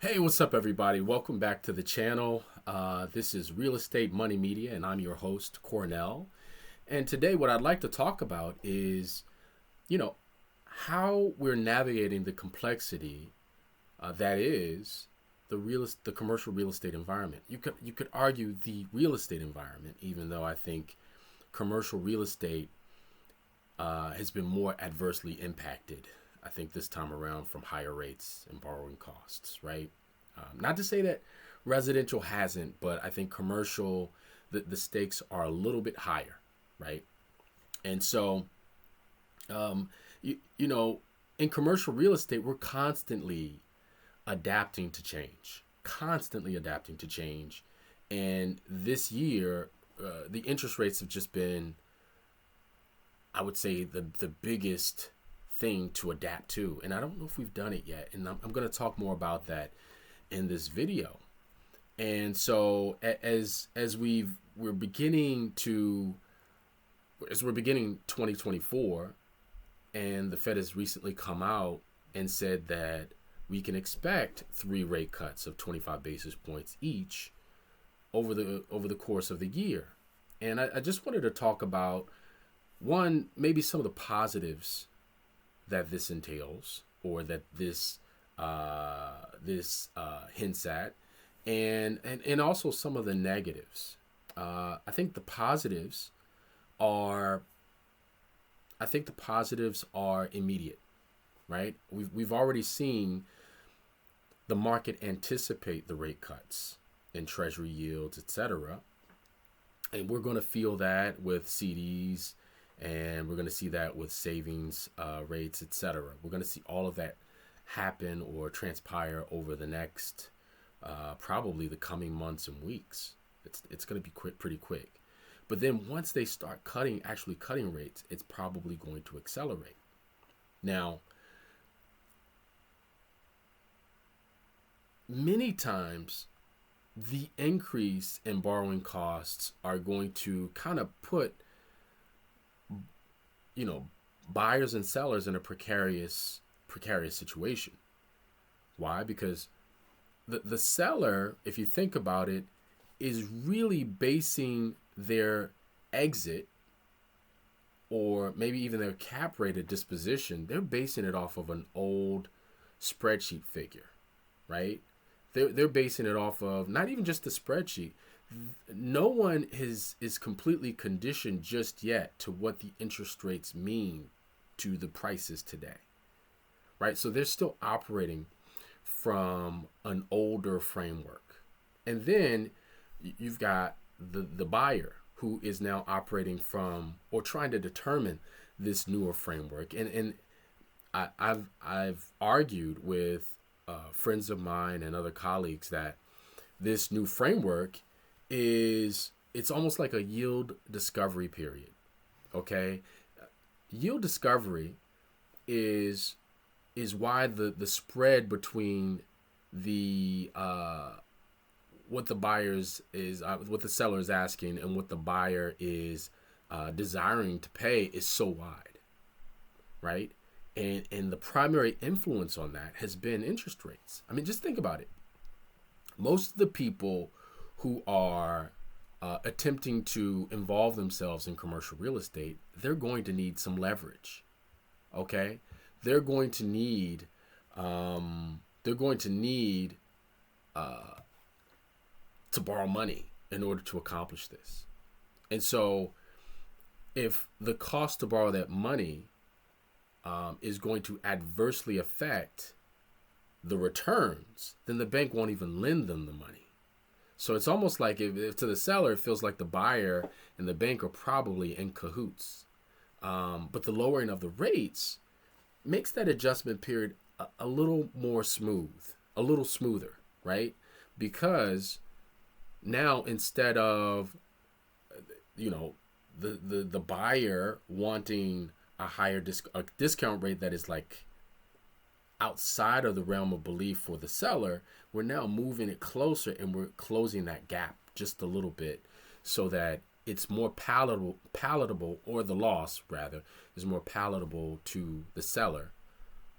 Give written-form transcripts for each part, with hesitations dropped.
Hey, what's up, everybody? Welcome back to the channel. This is Real Estate Money Media, and I'm your host, Cornell. And today, what I'd like to talk about is, you know, how we're navigating the complexity that is the commercial real estate environment. You could argue the real estate environment, even though I think commercial real estate has been more adversely impacted. I think this time around from higher rates and borrowing costs, right? Not to say that residential hasn't, but I think commercial, the stakes are a little bit higher, right? And so, um, you know, in commercial real estate, we're constantly adapting to change. And this year, the interest rates have just been, I would say, the biggest thing to adapt to. And I don't know if we've done it yet. And I'm going to talk more about that in this video. And so we're beginning 2024, and the Fed has recently come out and said that we can expect 3 rate cuts of 25 basis points each over the course of the year. And I just wanted to talk about one, maybe some of the positives that this entails, or that this hints at, and also some of the negatives. I think the positives are immediate, right? We've already seen the market anticipate the rate cuts in Treasury yields, etc., and we're going to feel that with CDs, and we're going to see that with savings rates, etc. We're going to see all of that happen or transpire over the next probably the coming months and weeks. It's going to be pretty quick. But then once they start actually cutting rates, it's probably going to accelerate. Now, many times the increase in borrowing costs are going to kind of put buyers and sellers in a precarious situation. Why? Because the seller, if you think about it, is really basing their exit, or maybe even their cap rate at disposition, they're basing it off of an old spreadsheet figure, right? They're basing it off of not even just the spreadsheet. No one is completely conditioned just yet to what the interest rates mean to the prices today, right? So they're still operating from an older framework. And then you've got the buyer who is now operating from, or trying to determine, this newer framework. And I've argued with friends of mine and other colleagues that this new framework it's almost like a yield discovery period. Okay, yield discovery is why the spread between the what the buyers is what the seller is asking and what the buyer is desiring to pay is so wide, right? And the primary influence on that has been interest rates. I mean, just think about it. Most of the people who are attempting to involve themselves in commercial real estate, they're going to need some leverage. Okay, they're going to need to borrow money in order to accomplish this. And so, if the cost to borrow that money is going to adversely affect the returns, then the bank won't even lend them the money. So it's almost like if to the seller, it feels like the buyer and the bank are probably in cahoots. But the lowering of the rates makes that adjustment period a little more smooth, a little smoother, right? Because now, instead of the buyer wanting a higher discount rate that is like outside of the realm of belief for the seller, we're now moving it closer, and we're closing that gap just a little bit so that it's more palatable, or the loss rather is more palatable to the seller,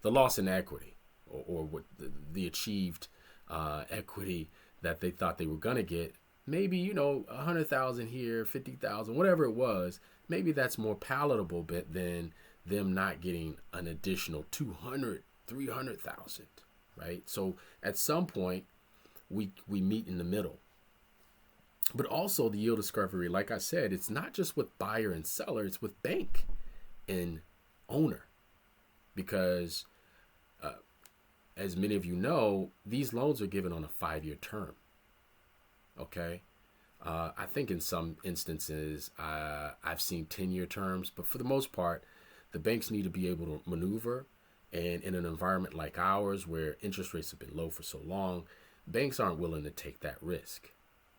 the loss in equity, or what the achieved equity that they thought they were gonna get. Maybe 100,000 here, 50,000, whatever it was. Maybe that's more palatable bit than them not getting an additional 200, 300,000, right? So at some point, we meet in the middle. But also the yield discovery, like I said, it's not just with buyer and seller, it's with bank and owner. Because as many of you know, these loans are given on a 5-year term. Okay. I think in some instances, I've seen 10-year terms, but for the most part, the banks need to be able to maneuver. And in an environment like ours, where interest rates have been low for so long, banks aren't willing to take that risk,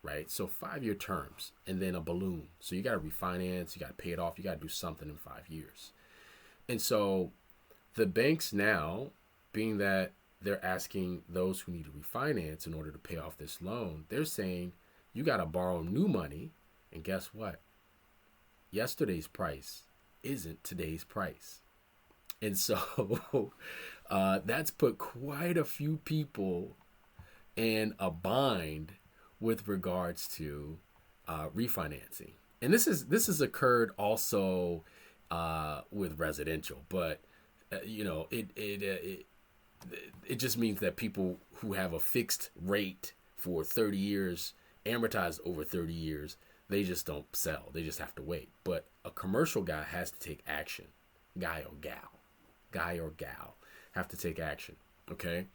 right? So 5-year terms and then a balloon. So you got to refinance, you got to pay it off, you got to do something in 5 years. And so the banks now, being that they're asking those who need to refinance in order to pay off this loan, they're saying you got to borrow new money. And guess what? Yesterday's price isn't today's price. And so that's put quite a few people in a bind with regards to refinancing. And this has occurred also with residential, but it just means that people who have a fixed rate for 30 years, amortized over 30 years, they just don't sell. They just have to wait. But a commercial guy has to take action. Guy or gal have to take action. Okay.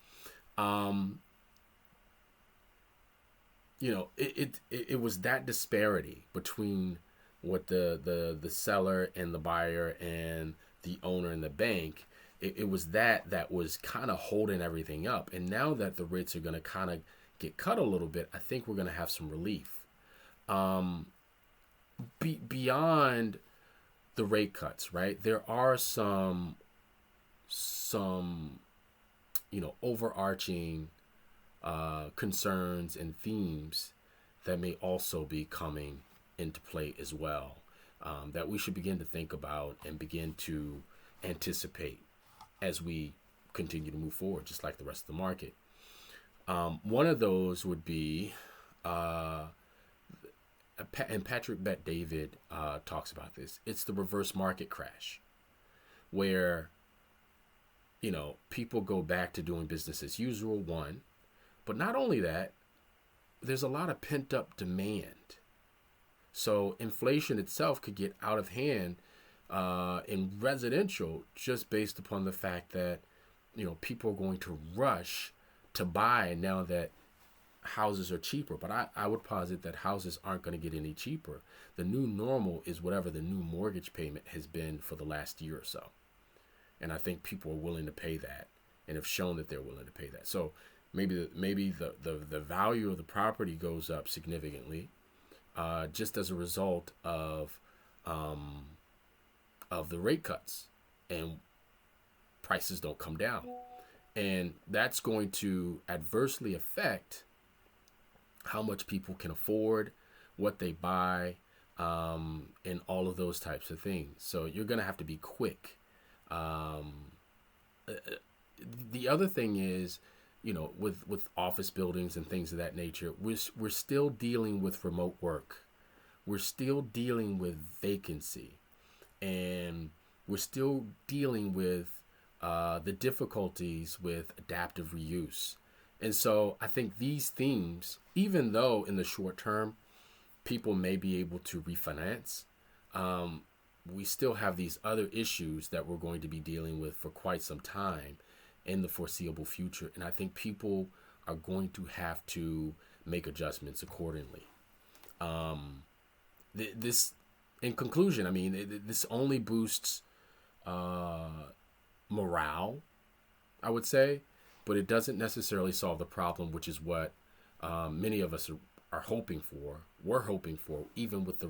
It was that disparity between what the seller and the buyer and the owner and the bank. It was that was kind of holding everything up. And now that the rates are going to kind of get cut a little bit, I think we're going to have some relief. Beyond the rate cuts, right? There are some overarching concerns and themes that may also be coming into play as well, that we should begin to think about and begin to anticipate as we continue to move forward, just like the rest of the market. One of those would be, and Patrick Bet-David talks about this, it's the reverse market crash, where people go back to doing business as usual, one. But not only that, there's a lot of pent up demand. So inflation itself could get out of hand in residential just based upon the fact that, people are going to rush to buy now that houses are cheaper. But I would posit that houses aren't going to get any cheaper. The new normal is whatever the new mortgage payment has been for the last year or so. And I think people are willing to pay that and have shown that they're willing to pay that. So maybe the value of the property goes up significantly just as a result of the rate cuts, and prices don't come down. And that's going to adversely affect how much people can afford, what they buy, and all of those types of things. So you're going to have to be quick. The other thing is, with office buildings and things of that nature, we're still dealing with remote work. We're still dealing with vacancy, and we're still dealing with the difficulties with adaptive reuse. And so I think these themes, even though in the short term, people may be able to refinance, we still have these other issues that we're going to be dealing with for quite some time in the foreseeable future. And I think people are going to have to make adjustments accordingly. This, in conclusion, this only boosts morale, I would say, but it doesn't necessarily solve the problem, which is what many of us are hoping for. We're hoping for, even with the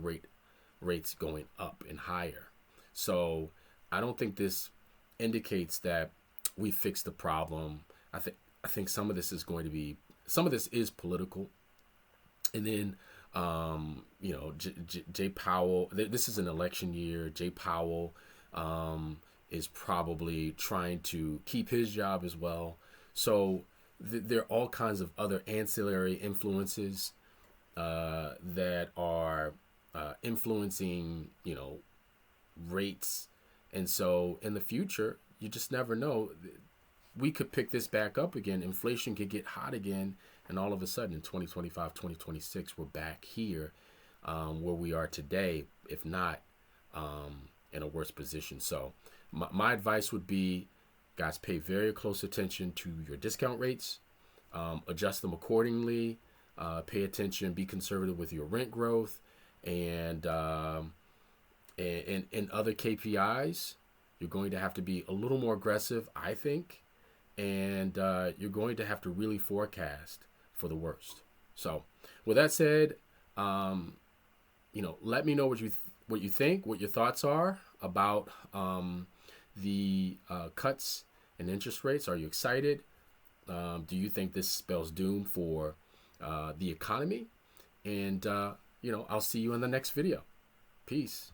rates going up and higher. So I don't think this indicates that we fixed the problem. I think some of this is political. And then Jay Powell, this is an election year. Jay Powell is probably trying to keep his job as well. So there are all kinds of other ancillary influences that are influencing, rates. And so in the future, you just never know. We could pick this back up again. Inflation could get hot again. And all of a sudden in 2025, 2026, we're back here where we are today, if not in a worse position. So my advice would be, guys, pay very close attention to your discount rates, adjust them accordingly, pay attention, be conservative with your rent growth, and in other KPIs, you're going to have to be a little more aggressive, I think, and you're going to have to really forecast for the worst. So, with that said, let me know what you think, what your thoughts are about the cuts in interest rates. Are you excited? Do you think this spells doom for the economy? And I'll see you in the next video. Peace.